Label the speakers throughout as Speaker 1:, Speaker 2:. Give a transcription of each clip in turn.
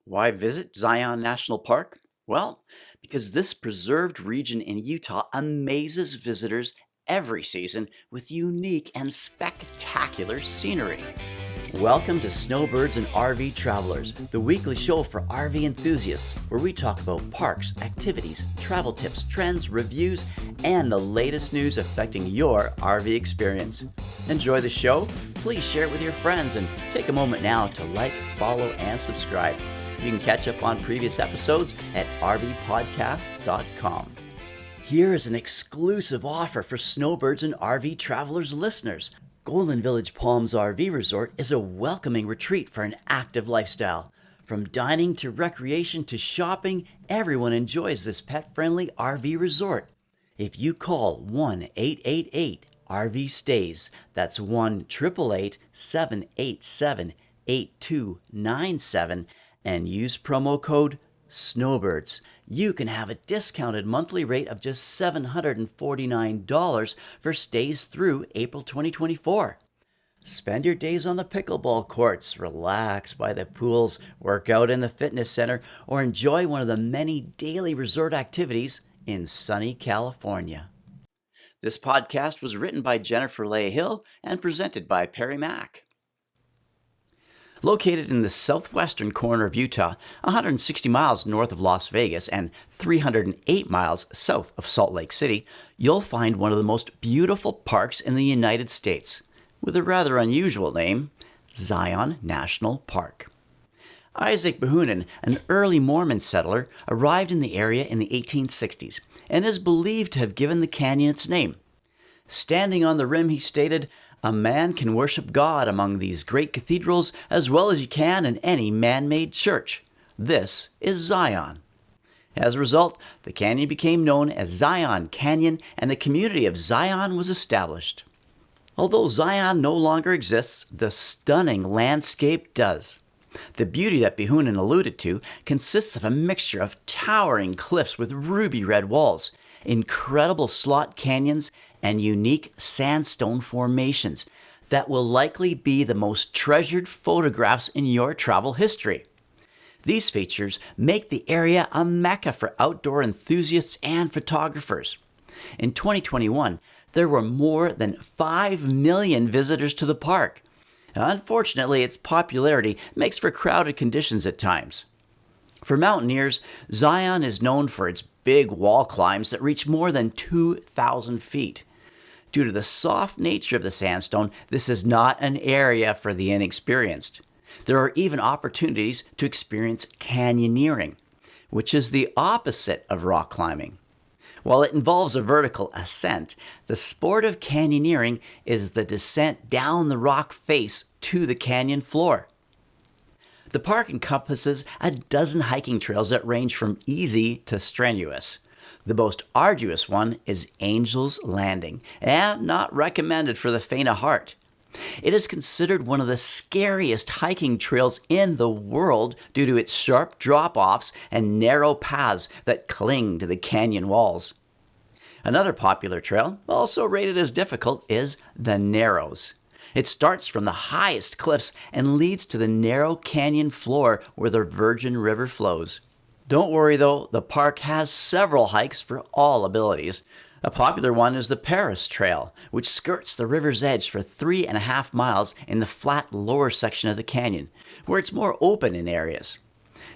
Speaker 1: Why visit Zion National Park? Well, because this preserved region in Utah amazes visitors every season with unique and spectacular scenery. Welcome to Snowbirds and RV Travelers, the weekly show for RV enthusiasts, where we talk about parks, activities, travel tips, trends, reviews, and the latest news affecting your RV experience. Enjoy the show? Please share it with your friends and take a moment now to like, follow, and subscribe. You can catch up on previous episodes at RVPodcast.com. Here is an exclusive offer for Snowbirds and RV Travelers listeners. Golden Village Palms RV Resort is a welcoming retreat for an active lifestyle. From dining to recreation to shopping, everyone enjoys this pet-friendly RV resort. If you call 1-888-RV-STAYS, that's 1-888-787-8297, and use promo code Snowbirds, you can have a discounted monthly rate of just $749 for stays through April 2024. Spend your days on the pickleball courts, relax by the pools, work out in the fitness center, or enjoy one of the many daily resort activities in sunny California. This podcast was written by Jennifer Leigh Hill and presented by Perry Mack. Located in the southwestern corner of Utah, 160 miles north of Las Vegas and 308 miles south of Salt Lake City, you'll find one of the most beautiful parks in the United States, with a rather unusual name, Zion National Park. Isaac Behunin, an early Mormon settler, arrived in the area in the 1860s and is believed to have given the canyon its name. Standing on the rim, he stated, "A man can worship God among these great cathedrals as well as you can in any man-made church. This is Zion." As a result, the canyon became known as Zion Canyon, and the community of Zion was established. Although Zion no longer exists, the stunning landscape does. The beauty that Behunin alluded to consists of a mixture of towering cliffs with ruby red walls, incredible slot canyons, and unique sandstone formations that will likely be the most treasured photographs in your travel history. These features make the area a mecca for outdoor enthusiasts and photographers. In 2021, there were more than 5 million visitors to the park. Unfortunately, its popularity makes for crowded conditions at times. For mountaineers, Zion is known for its big wall climbs that reach more than 2,000 feet. Due to the soft nature of the sandstone, this is not an area for the inexperienced. There are even opportunities to experience canyoneering, which is the opposite of rock climbing. While it involves a vertical ascent, the sport of canyoneering is the descent down the rock face to the canyon floor. The park encompasses a dozen hiking trails that range from easy to strenuous. The most arduous one is Angel's Landing, and not recommended for the faint of heart. It is considered one of the scariest hiking trails in the world due to its sharp drop-offs and narrow paths that cling to the canyon walls. Another popular trail, also rated as difficult, is the Narrows. It starts from the highest cliffs and leads to the narrow canyon floor where the Virgin River flows. Don't worry though, the park has several hikes for all abilities. A popular one is the Paris Trail, which skirts the river's edge for 3.5 miles in the flat lower section of the canyon, where it's more open in areas.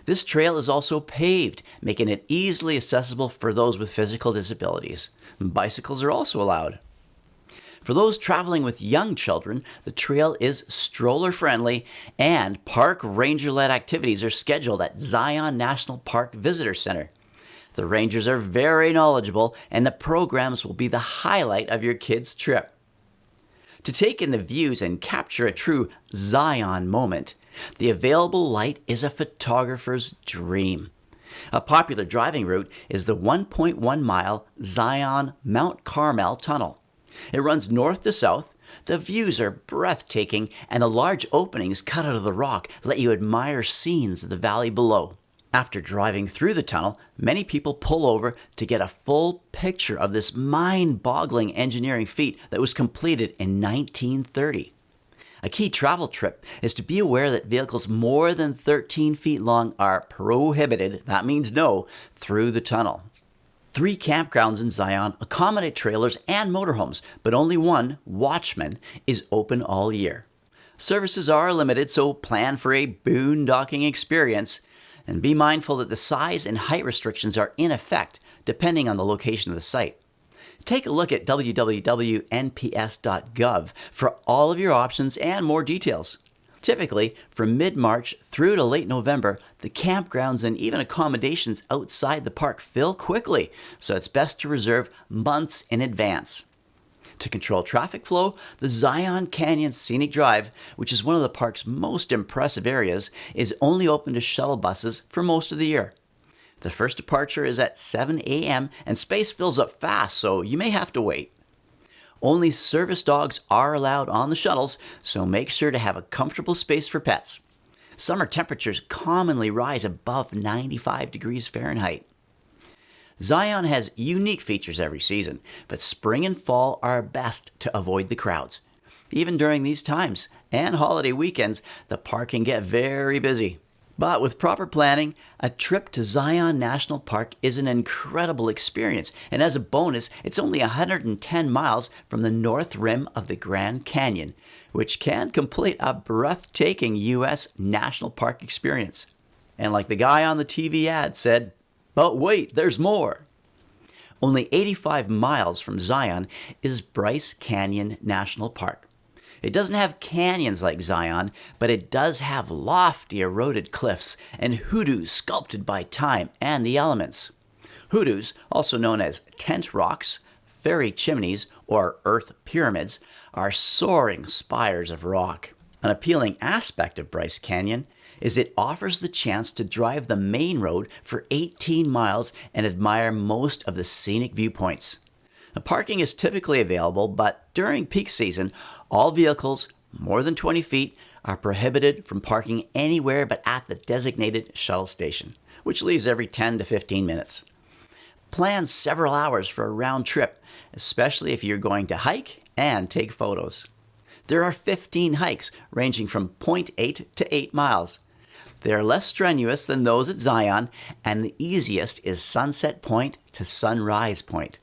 Speaker 1: This trail is also paved, making it easily accessible for those with physical disabilities. Bicycles are also allowed. For those traveling with young children, the trail is stroller-friendly, and park ranger-led activities are scheduled at Zion National Park Visitor Center. The rangers are very knowledgeable, and the programs will be the highlight of your kids' trip. To take in the views and capture a true Zion moment, the available light is a photographer's dream. A popular driving route is the 1.1-mile Zion Mount Carmel Tunnel. It runs north to south. The views are breathtaking, and the large openings cut out of the rock let you admire scenes of the valley below. After driving through the tunnel, many people pull over to get a full picture of this mind-boggling engineering feat that was completed in 1930. A key travel trip is to be aware that vehicles more than 13 feet long are prohibited, that means no, through the tunnel. 3 campgrounds in Zion accommodate trailers and motorhomes, but only one, Watchman, is open all year. Services are limited, so plan for a boondocking experience, and be mindful that the size and height restrictions are in effect depending on the location of the site. Take a look at www.nps.gov for all of your options and more details. Typically, from mid-March through to late November, the campgrounds and even accommodations outside the park fill quickly, so it's best to reserve months in advance. To control traffic flow, the Zion Canyon Scenic Drive, which is one of the park's most impressive areas, is only open to shuttle buses for most of the year. The first departure is at 7 a.m. and space fills up fast, so you may have to wait. Only service dogs are allowed on the shuttles, so make sure to have a comfortable space for pets. Summer temperatures commonly rise above 95 degrees Fahrenheit. Zion has unique features every season, but spring and fall are best to avoid the crowds. Even during these times and holiday weekends, the park can get very busy. But with proper planning, a trip to Zion National Park is an incredible experience, and as a bonus, it's only 110 miles from the north rim of the Grand Canyon, which can complete a breathtaking U.S. national park experience. And like the guy on the TV ad said, "But wait, there's more." Only 85 miles from Zion is Bryce Canyon National Park. It doesn't have canyons like Zion, but it does have lofty eroded cliffs and hoodoos sculpted by time and the elements. Hoodoos, also known as tent rocks, fairy chimneys, or earth pyramids, are soaring spires of rock. An appealing aspect of Bryce Canyon is it offers the chance to drive the main road for 18 miles and admire most of the scenic viewpoints. The parking is typically available, but during peak season, all vehicles more than 20 feet are prohibited from parking anywhere but at the designated shuttle station, which leaves every 10 to 15 minutes. Plan several hours for a round trip, especially if you're going to hike and take photos. There are 15 hikes ranging from 0.8 to 8 miles. They are less strenuous than those at Zion, and the easiest is Sunset Point to Sunrise Point.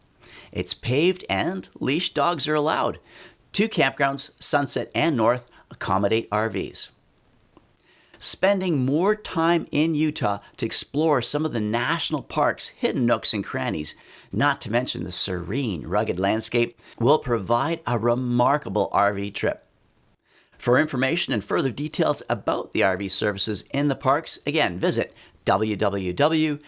Speaker 1: It's paved and leashed dogs are allowed. 2 campgrounds, Sunset and North, accommodate RVs. Spending more time in Utah to explore some of the national park's hidden nooks and crannies, not to mention the serene, rugged landscape, will provide a remarkable RV trip. For information and further details about the RV services in the parks, again, visit www.nps.gov.